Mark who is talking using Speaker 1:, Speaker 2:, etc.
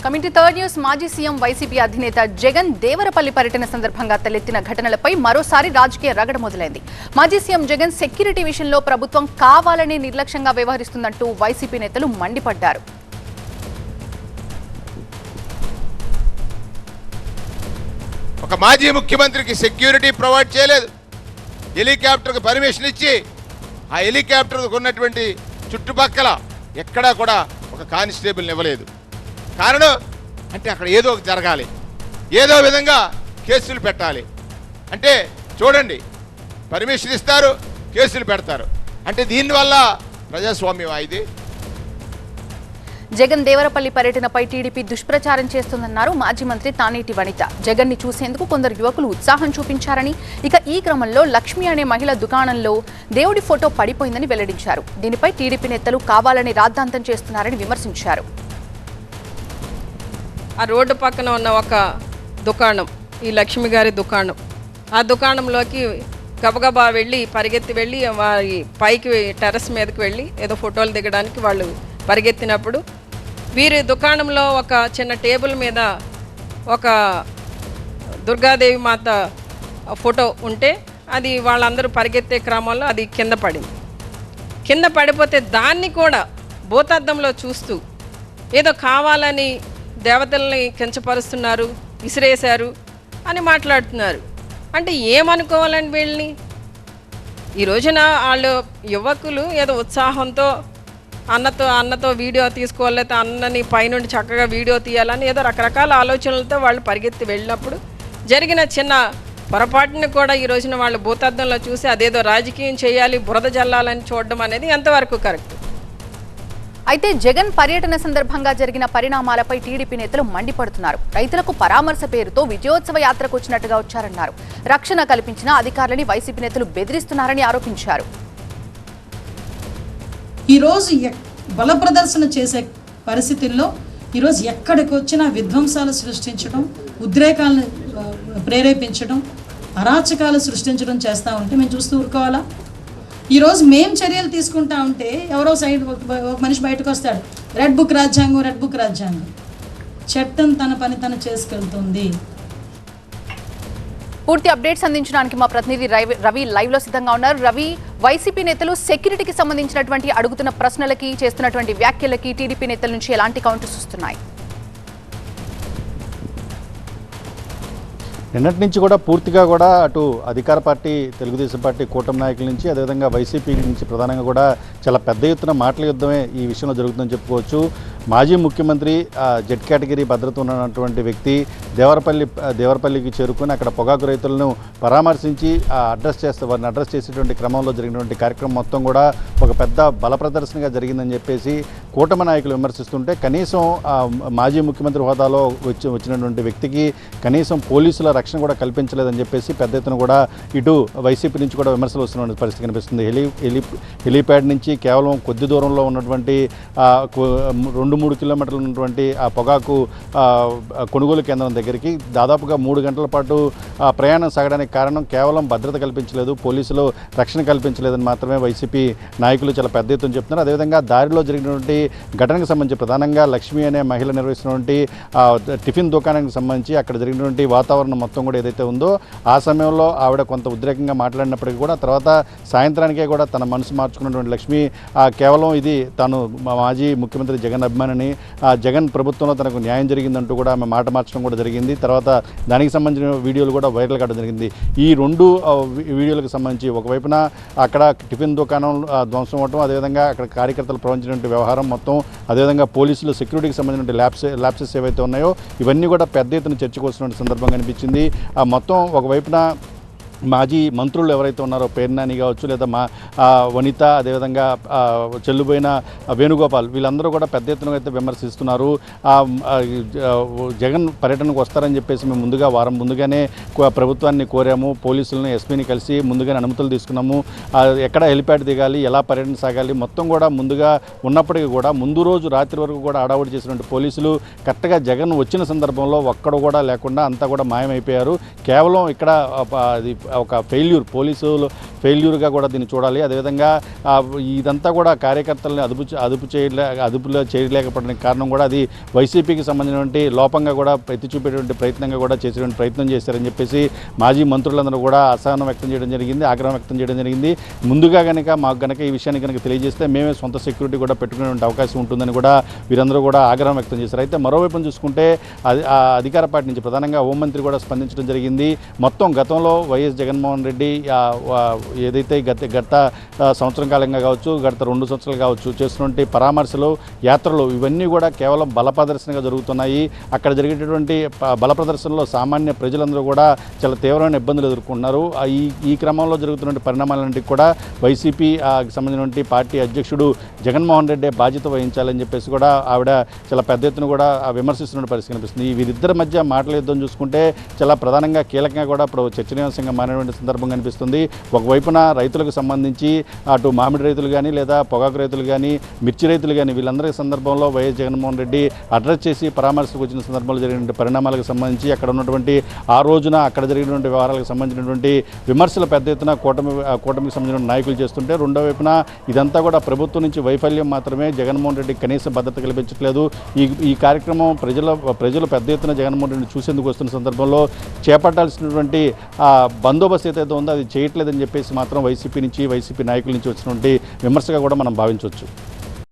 Speaker 1: Committee third news. మాజీ CM YCP అధినేత జగన్ దేవరపల్లి పర్యటన సందర్భంగా తలెత్తిన ఘటనలపై మరోసారి రాజకీయ రగడ మొదలైంది. మాజీ సీఎం జగన్ సెక్యూరిటీ విషయంలో ప్రభుత్వం కావాలని నిర్లక్ష్యంగా వ్యవహరిస్తుందంటూ వైసీపీ నేతలు మండిపడ్డారు.
Speaker 2: ఒక మాజీ ముఖ్యమంత్రికి సెక్యూరిటీ ప్రొవైడ్ చేయలేదు, హెలికాప్టర్కి పర్మిషన్ ఇచ్చి ఆ హెలికాప్టర్కు ఉన్నటువంటి చుట్టుపక్కల ఎక్కడా కూడా ఒక కానిస్టేబుల్ని ఇవ్వలేదు. కారణం అంటే అక్కడ ఏదో ఒకటి జరగాలి, ఏదో విధంగా కేసులు పెట్టాలి. అంటే చూడండి, పర్మిషన్ ఇస్తారు, కేసులు పెడతారు. అంటే దీనివల్ల ప్రజాస్వామ్యం ఇది.
Speaker 1: జగన్ దేవరపల్లి పర్యటనపై టీడీపీ దుష్ప్రచారం చేస్తుందన్నారు మాజీ మంత్రి తానేటి వనిత. జగన్ ని చూసేందుకు కొందరు యువకులు ఉత్సాహం చూపించారని, ఇక ఈ క్రమంలో లక్ష్మి అనే మహిళ దుకాణంలో దేవుడి ఫోటో పడిపోయిందని వెల్లడించారు. దీనిపై టీడీపీ నేతలు కావాలని రాద్ధాంతం చేస్తున్నారని విమర్శించారు.
Speaker 3: ఆ రోడ్డు పక్కన ఉన్న ఒక దుకాణం, ఈ లక్ష్మి గారి దుకాణం, ఆ దుకాణంలోకి గబగబా వెళ్ళి పరిగెత్తి వెళ్ళి వారి పైకి టెర్రస్ మీదకి వెళ్ళి ఏదో ఫోటోలు దిగడానికి వాళ్ళు పరిగెత్తినప్పుడు వీరి దుకాణంలో ఒక చిన్న టేబుల్ మీద ఒక దుర్గాదేవి మాత ఫోటో ఉంటే అది వాళ్ళందరూ పరిగెత్తే క్రమంలో అది కింద పడింది. కింద పడిపోతే దాన్ని కూడా భూతద్దంలో చూస్తూ ఏదో కావాలని దేవతల్ని కించపరుస్తున్నారు, విసిరేశారు అని మాట్లాడుతున్నారు. అంటే ఏమనుకోవాలని వీళ్ళని? ఈ రోజున వాళ్ళు యువకులు ఏదో ఉత్సాహంతో అన్నతో వీడియో తీసుకోవాలి, లేకపోతే అన్నని పైనుండి చక్కగా వీడియో తీయాలని ఏదో రకరకాల ఆలోచనలతో వాళ్ళు పరిగెత్తి వెళ్ళినప్పుడు జరిగిన చిన్న పొరపాటుని కూడా ఈ రోజున వాళ్ళు భూతద్దంలో చూసి అదేదో రాజకీయం చేయాలి, బురద జల్లాలని చూడడం అనేది ఎంతవరకు కరెక్ట్?
Speaker 1: అయితే జగన్ పర్యటన సందర్భంగా జరిగిన పరిణామాలపై టీడీపీ నేతలు మండిపడుతున్నారు. రైతులకు పరామర్శ పేరుతో విజయోత్సవ యాత్రకు వచ్చినట్టుగా వచ్చారన్నారు. రక్షణ కల్పించిన అధికారులని వైసీపీ నేతలు బెదిరిస్తున్నారని ఆరోపించారు.
Speaker 4: ఈరోజు బల ప్రదర్శన చేసే పరిస్థితుల్లో ఈరోజు ఎక్కడికి వచ్చినా విధ్వంసాలు సృష్టించడం, ఉద్రేకాలను ప్రేరేపించడం, అరాచకాలు సృష్టించడం చేస్తూ ఉంటే మేము చూస్తూ ఊరుకోవాలా? ఈరోజు మేం చర్యలు తీసుకుంటా ఉంటే ఎవరో సైడ్ ఒక మనిషి బయటకు వస్తాడు, రెడ్ బుక్ రాజ్యాంగం. చట్టం తన పని తను చేసుకెళ్తుంది.
Speaker 1: పూర్తి అప్డేట్స్ అందించడానికి మా ప్రతినిధి రవి లైవ్ లో సిద్ధంగా ఉన్నారు. రవి, వైసీపీ నేతలు సెక్యూరిటీకి సంబంధించినటువంటి అడుగుతున్న ప్రశ్నలకి, చేస్తున్నటువంటి వ్యాఖ్యలకి టీడీపీ నేతల నుంచి ఎలాంటి కౌంటర్స్ వస్తున్నాయి?
Speaker 5: నిన్నటి నుంచి కూడా పూర్తిగా కూడా అటు అధికార పార్టీ, తెలుగుదేశం పార్టీ కూటమి నాయకుల నుంచి, అదేవిధంగా వైసీపీ నుంచి ప్రధానంగా కూడా చాలా పెద్ద ఎత్తున మాటల యుద్ధమే ఈ విషయంలో జరుగుతుందని చెప్పుకోవచ్చు. మాజీ ముఖ్యమంత్రి జెడ్ కేటగిరీ భద్రత ఉన్నటువంటి వ్యక్తి దేవరపల్లికి చేరుకుని అక్కడ పొగాకు రైతులను పరామర్శించి వారిని అడ్రస్ చేసేటువంటి క్రమంలో జరిగినటువంటి కార్యక్రమం మొత్తం కూడా ఒక పెద్ద బల ప్రదర్శనగా జరిగిందని చెప్పేసి కూటమి నాయకులు విమర్శిస్తుంటే, కనీసం మాజీ ముఖ్యమంత్రి హోదాలో వచ్చినటువంటి వ్యక్తికి కనీసం పోలీసుల రక్షణ కూడా కల్పించలేదని చెప్పేసి పెద్ద ఎత్తున కూడా ఇటు వైసీపీ నుంచి కూడా విమర్శలు వస్తున్న పరిస్థితి కనిపిస్తుంది. హెలీప్యాడ్ నుంచి కేవలం కొద్ది దూరంలో ఉన్నటువంటి 2-3 కిలోమీటర్లు ఉన్నటువంటి ఆ పొగాకు కొనుగోలు కేంద్రం దగ్గరికి దాదాపుగా 3 గంటల పాటు ప్రయాణం సాగడానికి కారణం కేవలం భద్రత కల్పించలేదు, పోలీసులు రక్షణ కల్పించలేదని మాత్రమే వైసీపీ నాయకులు చాలా పెద్ద ఎత్తున చెప్తున్నారు. అదేవిధంగా దారిలో జరిగినటువంటి ఘటనకు సంబంధించి ప్రధానంగా లక్ష్మి అనే మహిళ నిర్వహిస్తున్నటువంటి టిఫిన్ దుకాణానికి సంబంధించి అక్కడ జరిగినటువంటి వాతావరణం మొత్తం కూడా ఏదైతే ఉందో ఆ సమయంలో ఆవిడ కొంత ఉద్రేకంగా మాట్లాడినప్పటికీ కూడా తర్వాత సాయంత్రానికే కూడా తన మనసు మార్చుకున్నటువంటి లక్ష్మి కేవలం ఇది తాను మాజీ ముఖ్యమంత్రి జగన్ అభిమానిని, జగన్ ప్రభుత్వంలో తనకు న్యాయం జరిగిందంటూ కూడా ఆమె మాట మార్చడం కూడా జరిగింది. తర్వాత దానికి సంబంధించిన వీడియోలు కూడా వైరల్ కావడం జరిగింది. ఈ 2 వీడియోలకు సంబంధించి ఒకవైపున అక్కడ టిఫిన్ దుకాణం ధ్వంసం అవడం, అదేవిధంగా అక్కడ కార్యకర్తలు ప్రవహించినటువంటి వ్యవహారం మొత్తం, అదేవిధంగా పోలీసులు సెక్యూరిటీకి సంబంధించిన ల్యాప్సెస్ ఏవైతే ఉన్నాయో ఇవన్నీ కూడా పెద్ద ఎత్తున చర్చకు వస్తున్న సందర్భం కనిపించింది. మొత్తం ఒకవైపున మాజీ మంత్రులు ఎవరైతే ఉన్నారో పేర్నాని కావచ్చు, లేదా వనిత, అదేవిధంగా చెల్లుబోయిన వేణుగోపాల్, వీళ్ళందరూ కూడా పెద్ద ఎత్తున అయితే విమర్శిస్తున్నారు. జగన్ పర్యటనకు వస్తారని చెప్పేసి మేము వారం ముందుగానే ప్రభుత్వాన్ని కోరాము, పోలీసులను, ఎస్పీని కలిసి ముందుగానే అనుమతులు తీసుకున్నాము. ఎక్కడ హెలిప్యాడ్ దిగాలి, ఎలా పర్యటన సాగాలి మొత్తం కూడా ముందుగా ఉన్నప్పటికీ కూడా ముందు రోజు రాత్రి వరకు కూడా హడావుడి చేసినటువంటి పోలీసులు కరెక్ట్గా జగన్ వచ్చిన సందర్భంలో ఒక్కడ కూడా లేకుండా అంతా కూడా మాయమైపోయారు. కేవలం ఇక్కడ ఒక పోలీసులు ఫెయిల్యూర్గా కూడా దీన్ని చూడాలి. అదేవిధంగా ఇదంతా కూడా కార్యకర్తలని అదుపులో చేయలేకపోవడానికి కారణం కూడా అది వైసీపీకి సంబంధించినటువంటి లోపంగా కూడా ఎత్తి చూపేటువంటి ప్రయత్నంగా కూడా చేసేటువంటి ప్రయత్నం చేశారని చెప్పేసి మాజీ మంత్రులందరూ కూడా అసహనం వ్యక్తం చేయడం జరిగింది, ఆగ్రహం వ్యక్తం చేయడం జరిగింది. ముందుగా మాకు కనుక ఈ విషయాన్ని కనుక తెలియజేస్తే మేమే సొంత సెక్యూరిటీ కూడా పెట్టుకునేటువంటి అవకాశం ఉంటుందని కూడా వీరందరూ కూడా ఆగ్రహం వ్యక్తం చేశారు. అయితే మరోవైపు చూసుకుంటే అధికార పార్టీ నుంచి ప్రధానంగా హోంమంత్రి కూడా స్పందించడం జరిగింది. మొత్తం గతంలో వైఎస్ జగన్మోహన్ రెడ్డి ఏదైతే గత సంవత్సరం కాలంగా కావచ్చు, గత 2 సంవత్సరాలు కావచ్చు చేస్తున్నటువంటి పరామర్శలు, యాత్రలు ఇవన్నీ కూడా కేవలం బల ప్రదర్శనగా జరుగుతున్నాయి. అక్కడ జరిగేటటువంటి బల ప్రదర్శనలో సామాన్య ప్రజలందరూ కూడా చాలా తీవ్రమైన ఇబ్బందులు ఎదుర్కొంటున్నారు. ఈ క్రమంలో జరుగుతున్న పరిణామాలన్నింటికి కూడా వైసీపీ సంబంధించినటువంటి పార్టీ అధ్యక్షుడు జగన్మోహన్ రెడ్డి బాధ్యత వహించాలని చెప్పేసి కూడా ఆవిడ చాలా పెద్ద ఎత్తున కూడా విమర్శిస్తున్న పరిస్థితి కనిపిస్తుంది. వీరిద్దరి మధ్య మాటల యుద్ధం చూసుకుంటే చాలా ప్రధానంగా కీలకంగా కూడా ఇప్పుడు చర్చనీయాంశంగా మారినటువంటి సందర్భం కనిపిస్తుంది. ఒకవైపున రైతులకు సంబంధించి అటు మామిడి రైతులు కానీ లేదా పొగాకు రైతులు కానీ మిర్చి రైతులు కానీ వీళ్ళందరి సందర్భంలో వైఎస్ జగన్మోహన్ రెడ్డి అడ్రస్ చేసి పరామర్శకు వచ్చిన సందర్భంలో జరిగిన పరిణామాలకు సంబంధించి అక్కడ ఉన్నటువంటి ఆ రోజున అక్కడ జరిగినటువంటి వ్యవహారాలకు సంబంధించినటువంటి విమర్శలు పెద్ద ఎత్తున కూటమికి సంబంధించిన నాయకులు చేస్తుంటే, రెండో వైపున ఇదంతా కూడా ప్రభుత్వం నుంచి వైఫల్యం మాత్రమే. జగన్మోహన్ రెడ్డి కనీస భద్రత కల్పించట్లేదు. ఈ కార్యక్రమం ప్రజలు పెద్ద ఎత్తున జగన్మోహన్ రెడ్డిని చూసేందుకు వస్తున్న సందర్భంలో చేపట్టాల్సినటువంటి బందోబస్తు ఏదైతే ఉందో అది చేయట్లేదని చెప్పేసి మాత్రం వైసీపీ నాయకుల నుంచి వచ్చినటువంటి విమర్శగా కూడా మనం భావించవచ్చు.